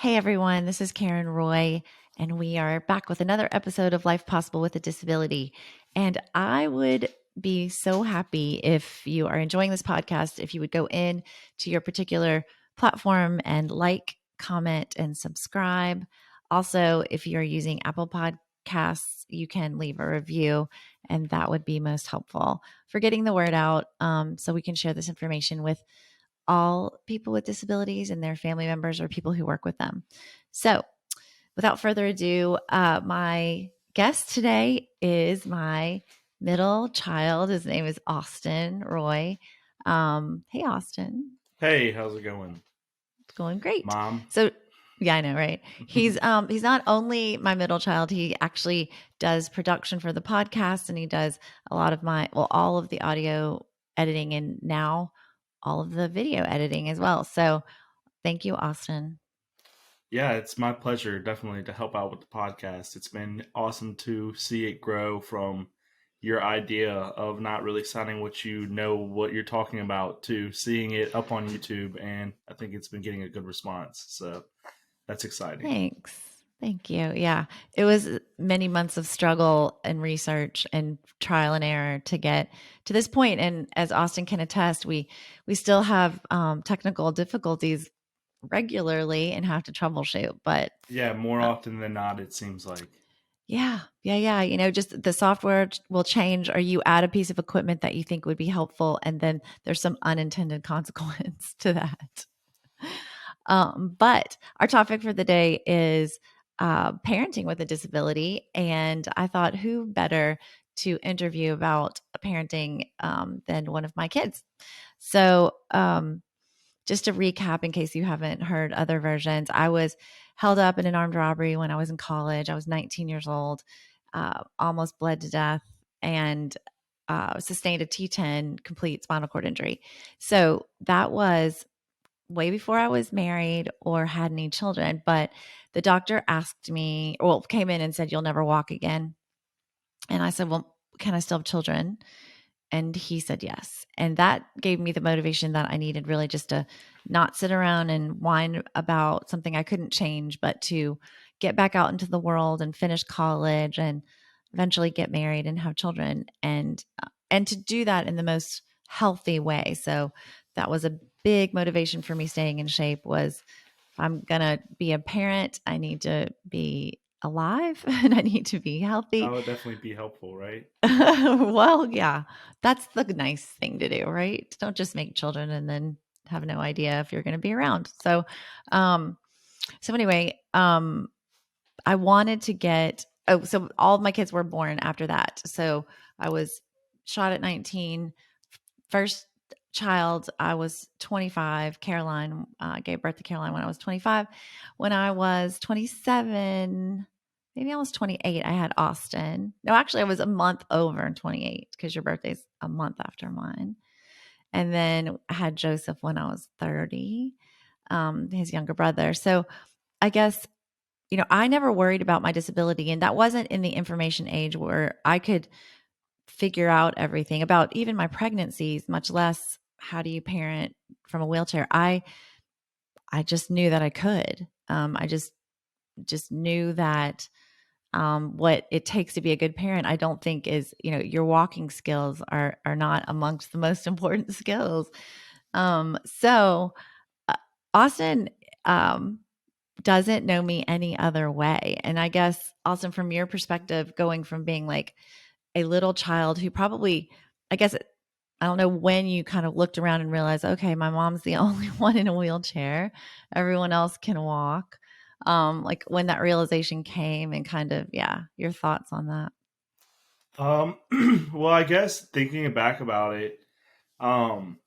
Hey everyone, this is Karen Roy, and we are back with another episode of Life Possible with a Disability. And I would be so happy if you are enjoying this podcast, if you would go in to your particular platform and like, comment, and subscribe. Also, if you're using Apple Podcasts, you can leave a review, and that would be most helpful for getting the word out so we can share this information with all people with disabilities and their family members or people who work with them. So, without further ado, my guest today is my middle child. His name is Austin Roy. Hey, Austin. Hey, how's it going, It's going great. Mom? So, yeah, I know, right? He's not only my middle child, he actually does production for the podcast, and he does a lot of all of the audio editing, and now all of the video editing as well. So thank you, Austin. Yeah, it's my pleasure, definitely, to help out with the podcast. It's been awesome to see it grow from your idea of not really sounding what you know what you're talking about to seeing it up on YouTube, and I think it's been getting a good response. So that's exciting. Thanks. Thank you. Yeah. It was many months of struggle and research and trial and error to get to this point. And as Austin can attest, we still have technical difficulties regularly and have to troubleshoot. But Yeah, more uh, often than not, it seems like. yeah. Just the software will change, or you add a piece of equipment that you think would be helpful, and then there's some unintended consequence to that. But our topic for the day is parenting with a disability. And I thought, who better to interview about parenting than one of my kids? So, just to recap, in case you haven't heard other versions, I was held up in an armed robbery when I was in college. I was 19 years old, almost bled to death, and sustained a T10 complete spinal cord injury. So that was way before I was married or had any children. But the doctor asked me, well, came in and said, "You'll never walk again." And I said, "Well, can I still have children?" And he said yes. And that gave me the motivation that I needed, really, just to not sit around and whine about something I couldn't change, but to get back out into the world and finish college and eventually get married and have children, and to do that in the most healthy way. So that was a big motivation for me staying in shape. Was, if I'm going to be a parent, I need to be alive and I need to be That healthy. would definitely be helpful, right? Well, yeah, that's the nice thing to do, right? Don't just make children and then have no idea if you're going to be around. Um, so anyway, I wanted to get, so all of my kids were born after that. So I was shot at 19. First child, I was 25. Caroline, gave birth to Caroline when I was 25. When I was 27, maybe I was 28, I had Austin. No, actually, I was a month over 28 because your birthday's a month after mine. And then I had Joseph when I was 30, his younger brother. So I guess, I never worried about my disability. And that wasn't in the information age where I could figure out everything about even my pregnancies, much less how do you parent from a wheelchair. I just knew that I could. I just knew that what it takes to be a good parent, I don't think is, your walking skills are not amongst the most important skills. So uh, Austin doesn't know me any other way. And I guess, Austin, from your perspective, going from being like a little child who probably, I guess, I don't know when you kind of looked around and realized, okay, my mom's the only one in a wheelchair. Everyone else can walk. Like when that realization came, and kind of, yeah, your thoughts on that. Um, well, I guess thinking back about it, um,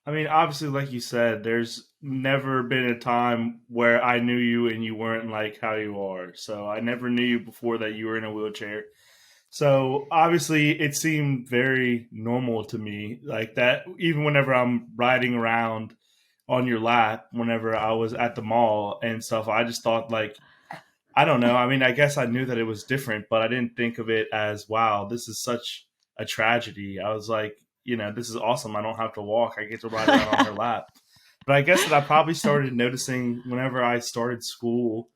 I mean, obviously, like you said, there's never been a time where I knew you and you weren't like how you are. So I never knew you before that you were in a wheelchair. So obviously, it seemed very normal to me, like that. Even whenever I'm riding around on your lap, whenever I was at the mall and stuff, I just thought like, I don't know. I mean, I guess I knew that it was different, but I didn't think of it as, wow, this is such a tragedy. I was like, this is awesome. I don't have to walk. I get to ride around on her lap. But I guess that I probably started noticing whenever I started school,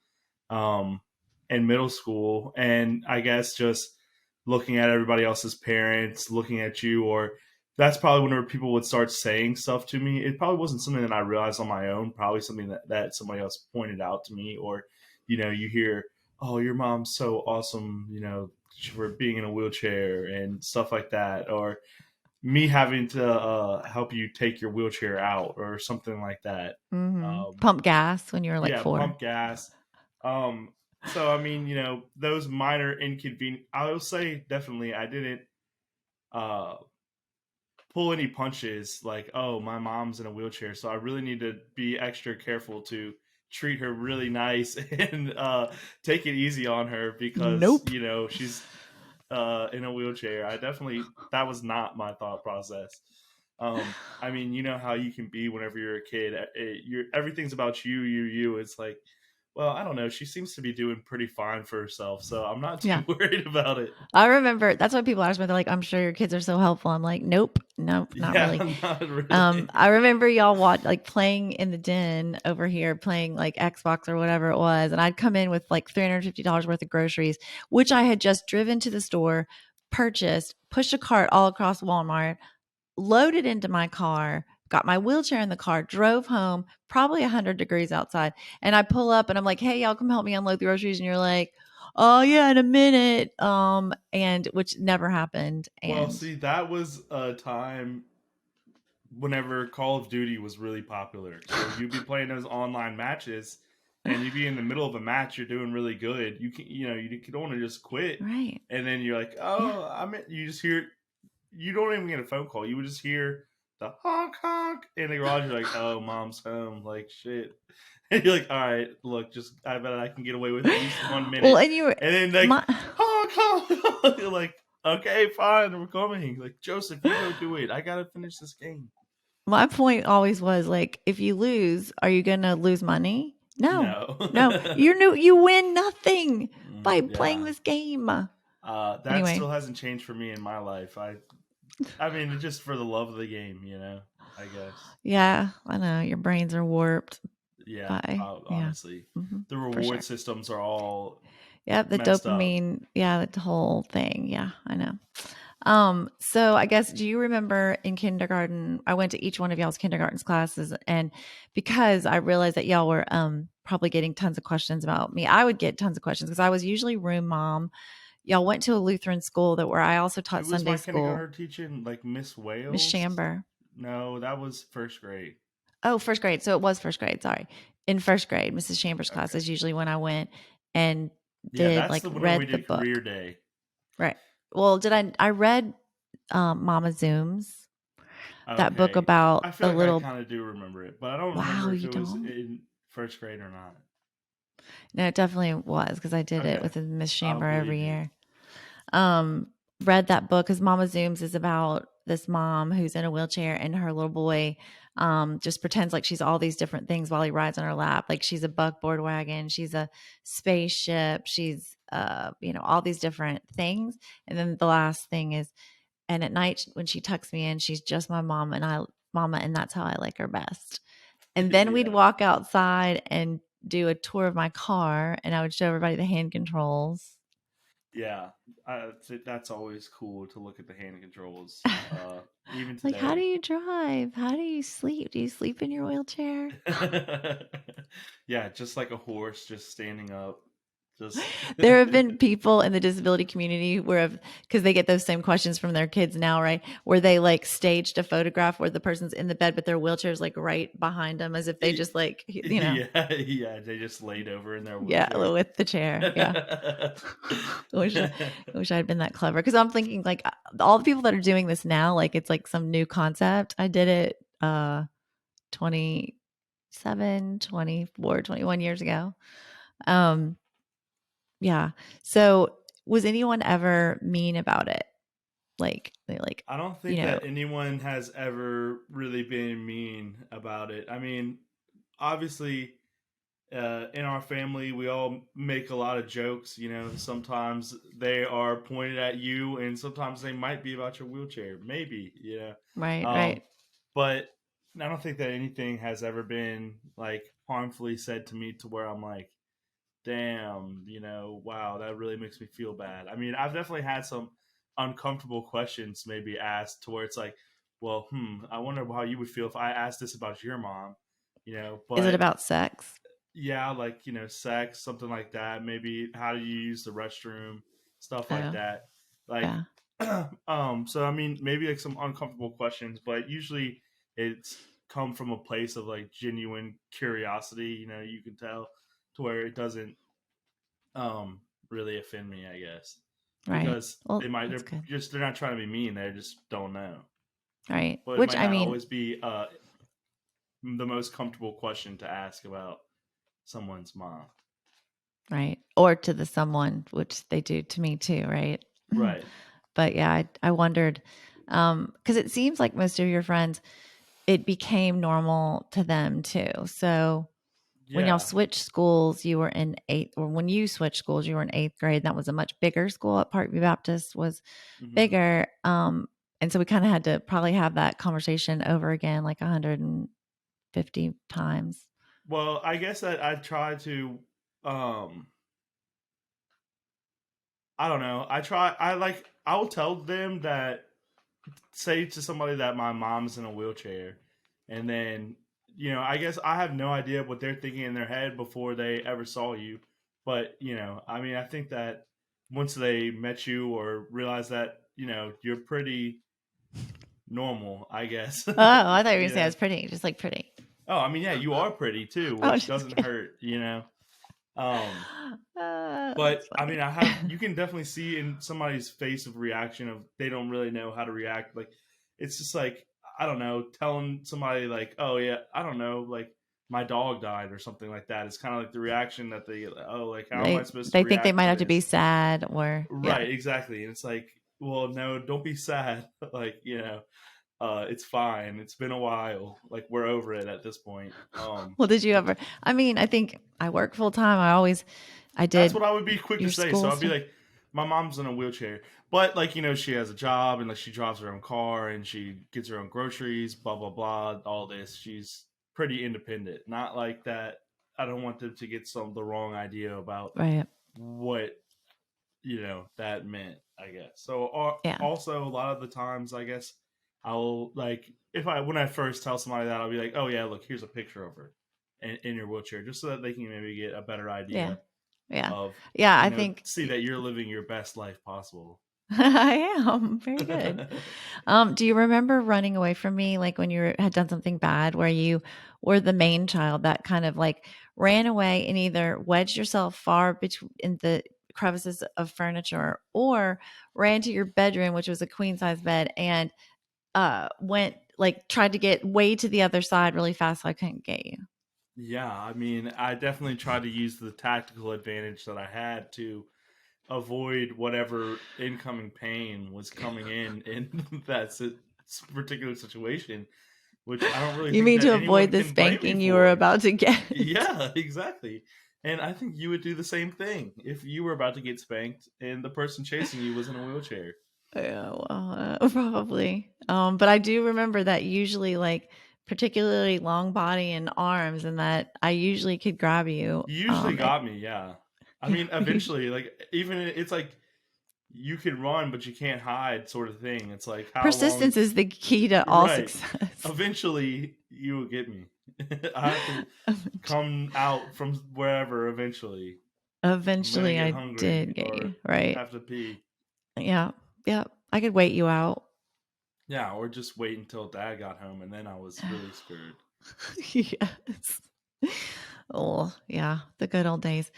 um, in middle school, and I guess just looking at everybody else's parents, looking at you, or that's probably whenever people would start saying stuff to me. It probably wasn't something that I realized on my own. Probably something that somebody else pointed out to me, or you hear, "Oh, your mom's so awesome," for being in a wheelchair and stuff like that, or me having to help you take your wheelchair out or something like that. Um, Pump gas when you were like yeah, 4. pump gas. So I mean, those minor inconvenience. I will say definitely, I didn't uh, pull any punches. Like, oh, my mom's in a wheelchair, so I really need to be extra careful to treat her really nice and take it easy on her because Nope. she's in a wheelchair. I definitely that was not my thought process. I mean, you know how you can be whenever you're a kid. Everything's about you, you, you. It's like, well, I don't know. She seems to be doing pretty fine for herself, so I'm not Yeah. too worried about it. I remember that's why people ask me, they're like, "I'm sure your kids are so helpful." I'm like, "Nope, nope, not Yeah, really." not really. I remember y'all like playing in the den over here, playing like Xbox or whatever it was, and I'd come in with like $350 worth of groceries, which I had just driven to the store, purchased, pushed a cart all across Walmart, loaded into my car, got my wheelchair in the car, drove home, probably 100 degrees outside. And I pull up and I'm like, "Hey, y'all come help me unload the groceries." And you're like, "Oh yeah, in a minute." And which never happened. Well, And see, that was a time whenever Call of Duty was really popular. So you'd be playing those online matches, and you'd be in the middle of a match. You're doing really good. You don't want to just quit, right. and then you're like, Yeah. oh, you just hear. You don't even get a phone call. You would just hear the honk honk in the garage. You're like, oh, mom's home. Like shit. And you're like, all right, look, just I bet I can get away with at least 1 minute. Well, and you were And then like my honk honk. You're like, okay, fine, we're coming. Like Joseph, you go do it. I gotta finish this game. my point always was like, if you lose, are you gonna lose money? No. No. No. You win nothing by playing Yeah. this game. That Anyway, still hasn't changed for me in my life. I mean, just for the love of the game, I guess. yeah, I know your brains are warped Yeah, by yeah. honestly, Hmm. the For reward sure. systems are all Yep, the messed up. dopamine, yeah, the whole thing. Yeah, I know. So I guess, do you remember in kindergarten, I went to each one of y'all's kindergarten's classes, and because I realized that y'all were probably getting tons of questions about me, I would get tons of questions because I was usually room mom. Y'all went to a Lutheran school that where I also taught Who was Sunday my school, kindergarten teaching? Like Miss Miss Wales? Chamber. No, that was first grade. Oh, first grade. So it was first grade. Sorry. In first grade, Mrs. Chambers' class Okay. is usually when I went and Yeah, did that's like the whenever we read the did career book. day. Right. Well, I read Mama Zooms, that book Okay. about I feel the like I little kind of do remember it, but I don't wow, remember if you it was don't? in first grade or not. No, it definitely was because I did it Okay. with Miss I'll Chamber believe every you. year. Um, read that book because Mama Zooms is about this mom who's in a wheelchair and her little boy just pretends like she's all these different things while he rides on her lap. Like she's a buckboard wagon, she's a spaceship, she's all these different things. And then the last thing is, and at night when she tucks me in, she's just my mama, and that's how I like her best. And then we'd Yeah. walk outside and do a tour of my car, and I would show everybody the hand controls. Yeah, that's always cool to look at the hand controls. Even Like, how do today. you drive? How do you sleep? Do you sleep in your wheelchair? Yeah, just like a horse, just standing up. Just There have been people in the disability community where, because they get those same questions from their kids now, right? Where they like staged a photograph where the person's in the bed, but their wheelchair is like right behind them as if they just like, yeah, yeah. They just laid over in their yeah, wheelchair. with the chair. Yeah. I wish I had been that clever because I'm thinking like all the people that are doing this now, like it's like some new concept. I did it 27, 24, 21 years ago. Um, yeah. So was anyone ever mean about it? Like they like, I don't you think know, that anyone has ever really been mean about it. I mean, obviously, in our family, we all make a lot of jokes. Sometimes they are pointed at you, and sometimes they might be about your wheelchair. Maybe, right, Um, right. but I don't think that anything has ever been like harmfully said to me to where I'm like, damn, wow, that really makes me feel bad. I mean, I've definitely had some uncomfortable questions maybe asked to where it's like, well, I wonder how you would feel if I asked this about your mom, Is it but about sex? yeah, like, sex, something like that. Maybe how do you use the restroom, stuff like Oh, that. Like, yeah. so I mean, maybe like some uncomfortable questions, but usually it's come from a place of like genuine curiosity, you can tell to where it doesn't really offend me, I guess. Right. Because Well, that's good. they're not trying to be mean, they just don't know. Right. But it Which might I not mean, always be the most comfortable question to ask about someone's mom. right. Or to the someone, which they do to me too, right? Right. But yeah, I wondered, because it seems like most of your friends, it became normal to them too. So when y'all Yeah. switched schools, you were in eighth, or when you switched schools, you were in eighth grade. That was a much bigger school at Parkview Baptist was hmm bigger. And so we kind of had to probably have that conversation over again, like 150 times. Well, I guess that I try to um I don't know. I will tell them that, say to somebody that my mom's in a wheelchair, and then I guess I have no idea what they're thinking in their head before they ever saw you. But I mean, I think that once they met you or realize that you're pretty normal, I guess. Oh, I thought you were going to say I Yeah. was pretty, just like pretty. Oh, I mean, yeah, you are pretty too, Oh, which just doesn't kidding. hurt. Um, That's but I mean, funny. you can definitely see in somebody's face of reaction of they don't really know how to react. Like, it's just like, I don't know, telling somebody like, oh yeah, I don't know, like my dog died or something like that. It's kind of like the reaction that they, oh, like, how am I supposed to They think they react might to have to be this? sad or yeah. Right, exactly. And it's like, well, no, don't be sad. Like, it's fine. It's been a while. Like, we're over it at this point. Well, did you ever? I mean, I think I work full time. I That's did what I would be quick to your say. So school I'd be stuff. like, my mom's in a wheelchair, but like, she has a job and like she drives her own car and she gets her own groceries, blah blah blah, all this. She's pretty independent. Not like that. I don't want them to get the wrong idea about Right. what that meant, I guess. So Yeah. also a lot of the times, I guess I'll like, if I when I first tell somebody that, I'll be like, oh yeah, look, here's a picture of her in your wheelchair, just so that they can maybe get a better Yeah. idea Yeah. of Yeah. I think see that you're living your best life possible. I am very good. Do you remember running away from me, like when had done something bad, where you were the main child that kind of like ran away and either wedged yourself far between in the crevices of furniture, or ran to your bedroom, which was a queen size bed, and went like tried to get way to the other side really fast so I couldn't get you. Yeah, I mean, I definitely tried to use the tactical advantage that I had to avoid whatever incoming pain was coming in that particular situation, which I don't really You think mean that to anyone avoid the can blame me spanking you were for. about to get? Yeah, exactly. And I think you would do the same thing if you were about to get spanked and the person chasing you was in a wheelchair. Yeah, well, probably. But I do remember that usually, like, particularly long body and arms, and that I usually could grab you. You usually got me, yeah. I Yeah, mean, eventually, like, even it's like you can run, but you can't hide, sort of thing. It's like, how long? persistence is the key to all Right. success. Eventually, you will get me. I have to come out from wherever eventually. I'm gonna Eventually, get I did hungry get you or right. have to pee. Yeah, yeah. I could wait you out. Yeah, or just wait until dad got home and then I was really screwed. Yes. Oh, yeah, the good old days.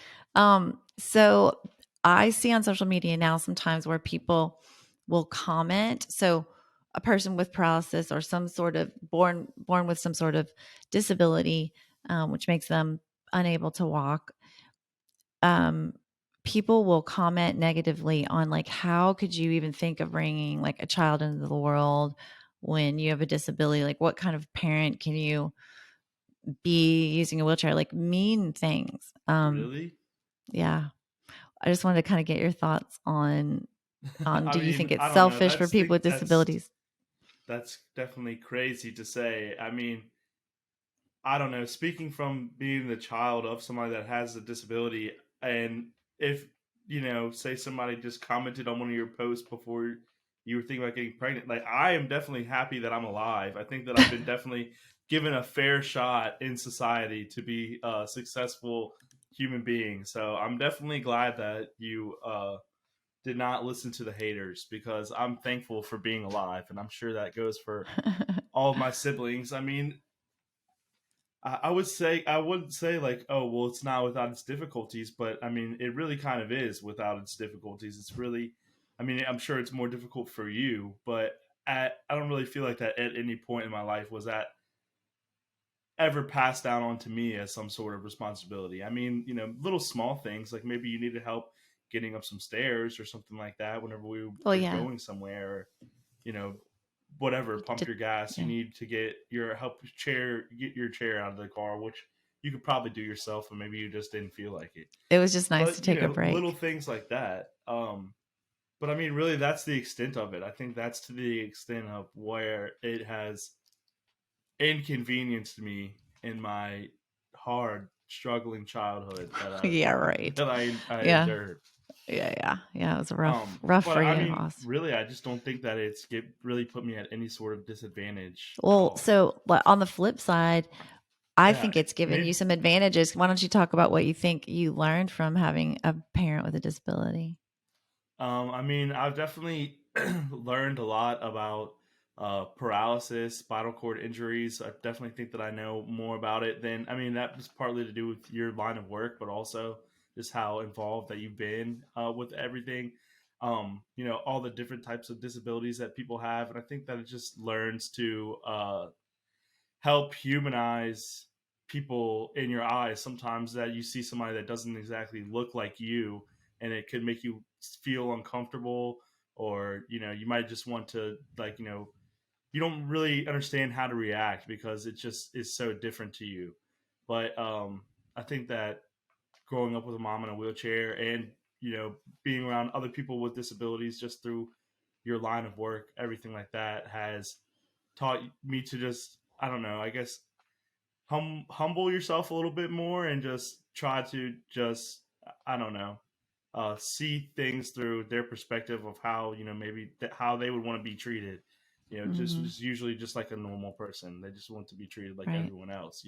So I see on social media now sometimes where people will comment. So a person with paralysis or some sort of born with some sort of disability, which makes them unable to walk. Um, People will comment negatively on like, how could you even think of bringing like a child into the world when you have a disability? Like, what kind of parent can you be using a wheelchair? Like mean things. Really? Yeah. I just wanted to kind of get your thoughts on I do you think mean, it's I don't know. selfish for people with disabilities? that's definitely crazy to say. I mean, I don't know, speaking from being the child of somebody that has a disability, and if, say somebody just commented on one of your posts before you were thinking about getting pregnant, like, I am definitely happy that I'm alive. I think that I've been definitely given a fair shot in society to be a successful human being. So I'm definitely glad that you did not listen to the haters, because I'm thankful for being alive. And I'm sure that goes for all of my siblings. I mean, I would say, I wouldn't say like, oh well, it's not without its difficulties, but I mean it really kind of is without its difficulties. It's really, I mean, I'm sure it's more difficult for you, but I don't really feel like that at any point in my life was that ever passed down onto me as some sort of responsibility. I mean, little small things like maybe you needed help getting up some stairs or something like that whenever we Well, were yeah. going somewhere, or, you know, whatever, pump Did, your gas. You yeah. need to get your chair out of the car, which you could probably do yourself, and maybe you just didn't feel like it. It was just nice to But take a little break. things like that. But I mean, really, that's the extent of it. I think that's to the extent of where it has inconvenienced me in my hard, struggling childhood that I Yeah, right. I Yeah. endured. Yeah, yeah. Yeah, it was rough But for I you, mean, Austin. really, I just don't think that it really put me at any sort of disadvantage at Well, all. so but on the flip side, I Yeah, think it's given you maybe. some advantages. Why don't you talk about what you think you learned from having a parent with a disability? I mean, I've definitely learned a lot about paralysis, spinal cord injuries. I definitely think that I know more about it than, I mean, that was partly to do with your line of work, but also just how involved that you've been with everything. All the different types of disabilities that people have. And I think that it just learns to help humanize people in your eyes sometimes, that you see somebody that doesn't exactly look like you, and it could make you feel uncomfortable, or you might just want to, like, you don't really understand how to react because it just is so different to you. But I think that growing up with a mom in a wheelchair, and being around other people with disabilities just through your line of work, everything like that has taught me to just, I don't know, I guess, humble yourself a little bit more, and just try to just, I don't know, see things through their perspective of how, maybe how they would want to be treated. Hmm. Just usually just like a normal person, they just want to be treated like Right. everyone else.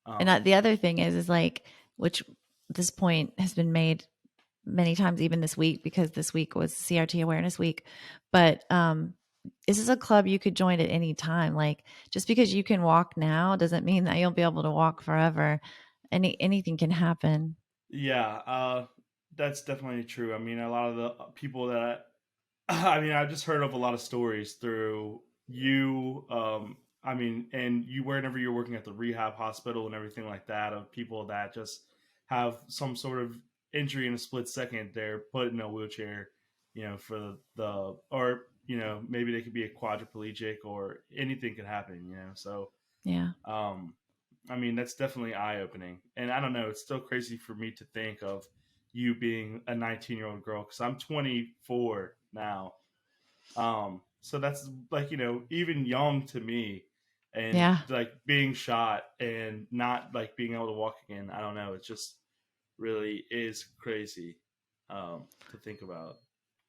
And Um the other thing is like, which this point has been made many times, even this week, because this week was CRT Awareness Week. But this is a club you could join at any time. Like, just because you can walk now doesn't mean that you'll be able to walk forever. Anything can happen. yeah, that's definitely true. I mean, a lot of the people that I mean, I just heard of a lot of stories through you. I mean, and you, whenever you're working at the rehab hospital and everything like that, of people that just have some sort of injury in a split second, they're put in a wheelchair, for or maybe they could be a quadriplegic, or anything could happen, So, Yeah. um, I mean, that's definitely eye opening, and I don't know, it's still crazy for me to think of you being a 19-year-old girl, because I'm 24 now. So that's like, even young to me, and Yeah. like being shot and not like being able to walk again. I don't know. It just really is crazy to think about.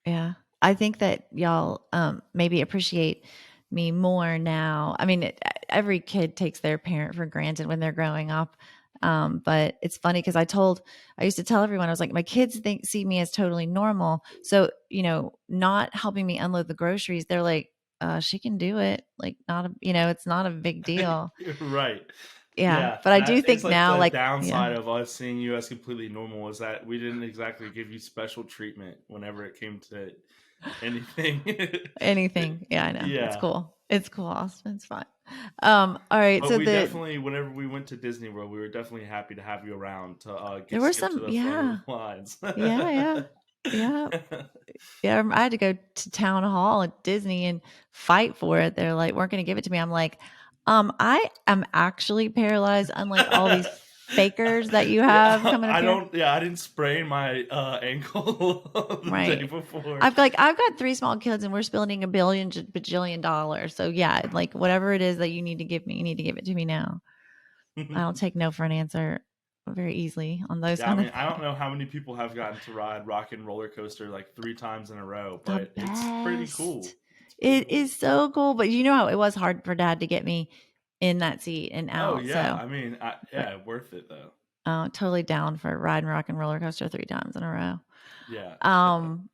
Yeah. I think that y'all maybe appreciate me more now. I mean, every kid takes their parent for granted when they're growing up. But it's funny because I used to tell everyone, I was like, my kids see me as totally normal. So, not helping me unload the groceries, they're like, she can do it. Like, not it's not a big deal. Right. Yeah. Yeah, But I do that is think like now, the like, yeah, downside of us seeing you as completely normal, is that we didn't exactly give you special treatment whenever it came to anything. anything. Yeah, I know. It's Yeah. cool. It's cool, Austin. It's fine. All right. But So we the definitely, whenever we went to Disney World, we were definitely happy to have you around to there get were skipped to some, the front of yeah, the lines. yeah, yeah, yeah, yeah. I had to go to town hall at Disney and fight for it. They're like, weren't going to give it to me. I'm like, I am actually paralyzed, unlike all these fakers that you have Yeah, coming up I here? don't. Yeah, I didn't sprain my ankle the day Right. before. I've got 3 small kids and we're spending a billion bajillion dollars. So yeah, like whatever it is that you need to give me, you need to give it to me now. I don't take no for an answer very easily on those Yeah, I kind of mean, I things. don't know how many people have gotten to ride Rock and Roller Coaster like 3 times in a row, The but it's pretty best. cool. It's pretty It cool. is so cool, but you know how it was hard for dad to get me in that seat and Oh out. yeah, So, I mean, but yeah, worth it though. totally down for riding rock and roller coaster 3 times in a row. Yeah. Um,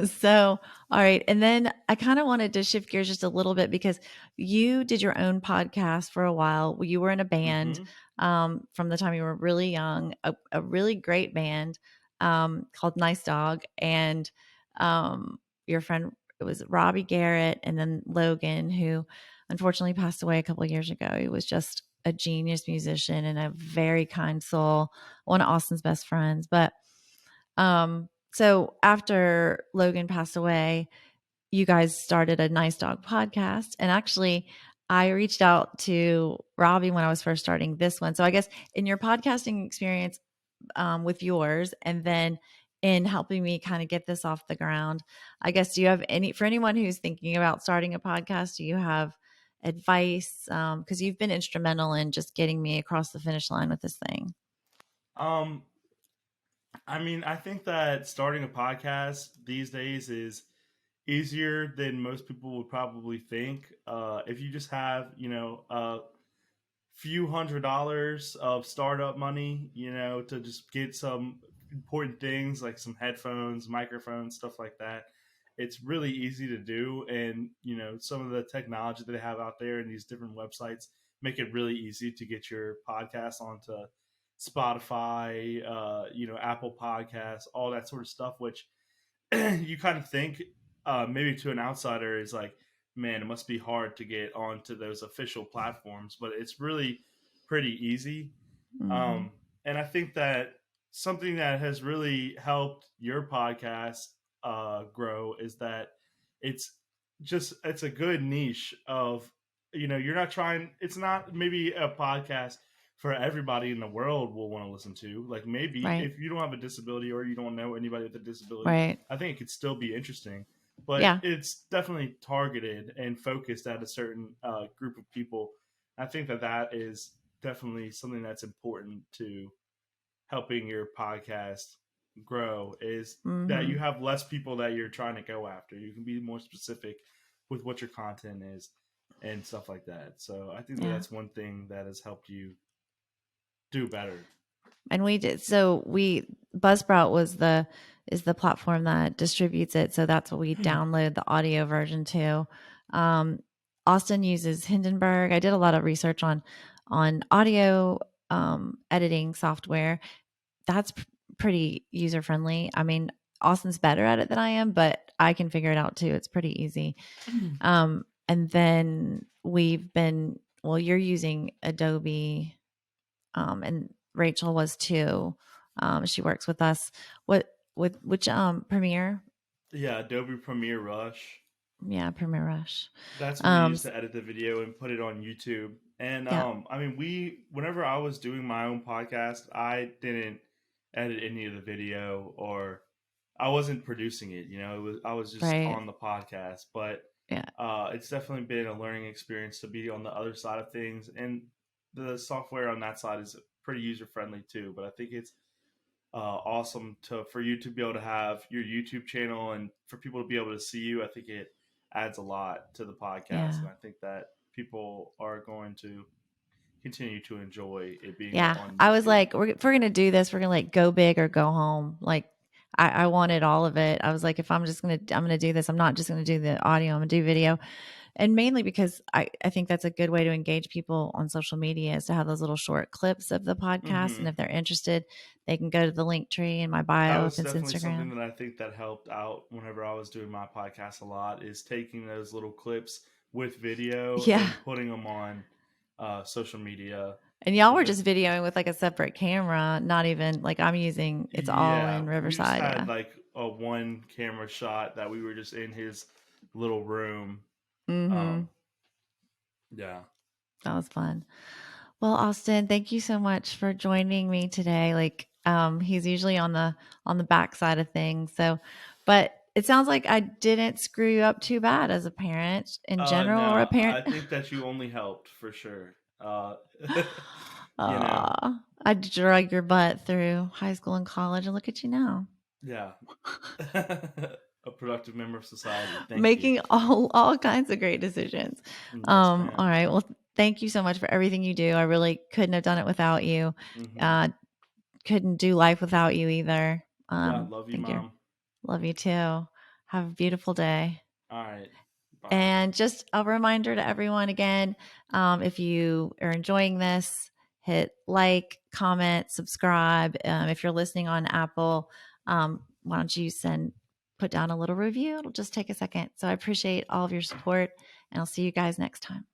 so, all right. And then I kind of wanted to shift gears just a little bit because you did your own podcast for a while. You were in a band Mm-hmm. from the time you were really young, a really great band called Nice Dog. And your friend, it was Robbie Garrett and then Logan, who unfortunately passed away a couple of years ago. He was just a genius musician and a very kind soul, one of Austin's best friends. But so after Logan passed away, you guys started a Nice Dog podcast. And actually, I reached out to Robbie when I was first starting this one. So I guess in your podcasting experience with yours, and then in helping me kind of get this off the ground, I guess, do you have any, for anyone who's thinking about starting a podcast, do you have advice? Because you've been instrumental in just getting me across the finish line with this thing. Um, I mean, I think that starting a podcast these days is easier than most people would probably think. If you just have, a few $100s of startup money, to just get some important things like some headphones, microphones, stuff like that. It's really easy to do. And, some of the technology that they have out there and these different websites make it really easy to get your podcast onto Spotify, Apple Podcasts, all that sort of stuff, which you kind of think maybe to an outsider is like, man, it must be hard to get onto those official platforms, but it's really pretty easy. Mm-hmm. Um, and I think that something that has really helped your podcast grow is that it's it's a good niche of, you're not trying, it's not maybe a podcast for everybody in the world will want to listen to. Like maybe Right. if you don't have a disability or you don't know anybody with a disability, Right. I think it could still be interesting. But Yeah. it's definitely targeted and focused at a certain group of people. I think that that is definitely something that's important to helping your podcast grow is that Mm-hmm. you have less people that you're trying to go after. You can be more specific with what your content is and stuff like that. So I think that Yeah. that's one thing that has helped you do better. And we did, so we, Buzzsprout was the, is the platform that distributes it. So that's what we download the audio version to. Um, Austin uses Hindenburg. I did a lot of research on audio editing software. That's pretty user friendly. I mean, Austin's better at it than I am, but I can figure it out too. It's pretty easy. And then we've been, well, you're using Adobe, and Rachel was too. She works with us. What with which Premiere? Yeah, Adobe Premiere Rush. Yeah, Premiere Rush. That's what we Um, use to edit the video and put it on YouTube. And yeah, I mean, whenever I was doing my own podcast, I didn't edit any of the video or I wasn't producing it. I was just right. on the podcast. But Yeah, it's definitely been a learning experience to be on the other side of things, and the software on that side is pretty user friendly too. But I think it's awesome to for you to be able to have your YouTube channel and for people to be able to see you. I think it adds a lot to the podcast, yeah, and I think that people are going to continue to enjoy it being yeah. on I was YouTube. like, if we're gonna do this, we're gonna like go big or go home. Like, I wanted all of it. I was like, if I'm gonna do this. I'm not just gonna do the audio. I'm gonna do video. And mainly because I think that's a good way to engage people on social media is to have those little short clips of the podcast. And Hmm. if they're interested, they can go to the link tree in my That bio if was it's definitely something Instagram. that I think that helped out whenever I was doing my podcast a lot is taking those little clips with video Yeah. and putting them on social media And y'all were because just videoing with like a separate camera, not even like I'm using, it's all yeah, in we just Riverside. had Yeah. like a one camera shot that we were just in his little room. Mm-hmm. Um, yeah. That was fun. Well, Austin, thank you so much for joining me today. Like, he's usually on the back side of things. So, but it sounds like I didn't screw you up too bad as a parent in general or a No, parent. I think that you only helped for sure. You know, I drug your butt through high school and college, and look at you now. yeah. A productive member of society. Thank you. Making all kinds of great decisions. Yes, All ma'am. right. Well, thank you so much for everything you do. I really couldn't have done it without you. Hmm. Uh, couldn't do life without you either. Yeah, love you, Thank you. mom. Love you too. Have a beautiful day. All right. Bye. And just a reminder to everyone again, if you are enjoying this, hit like, comment, subscribe. If you're listening on Apple, why don't you put down a little review? It'll just take a second. So I appreciate all of your support, and I'll see you guys next time.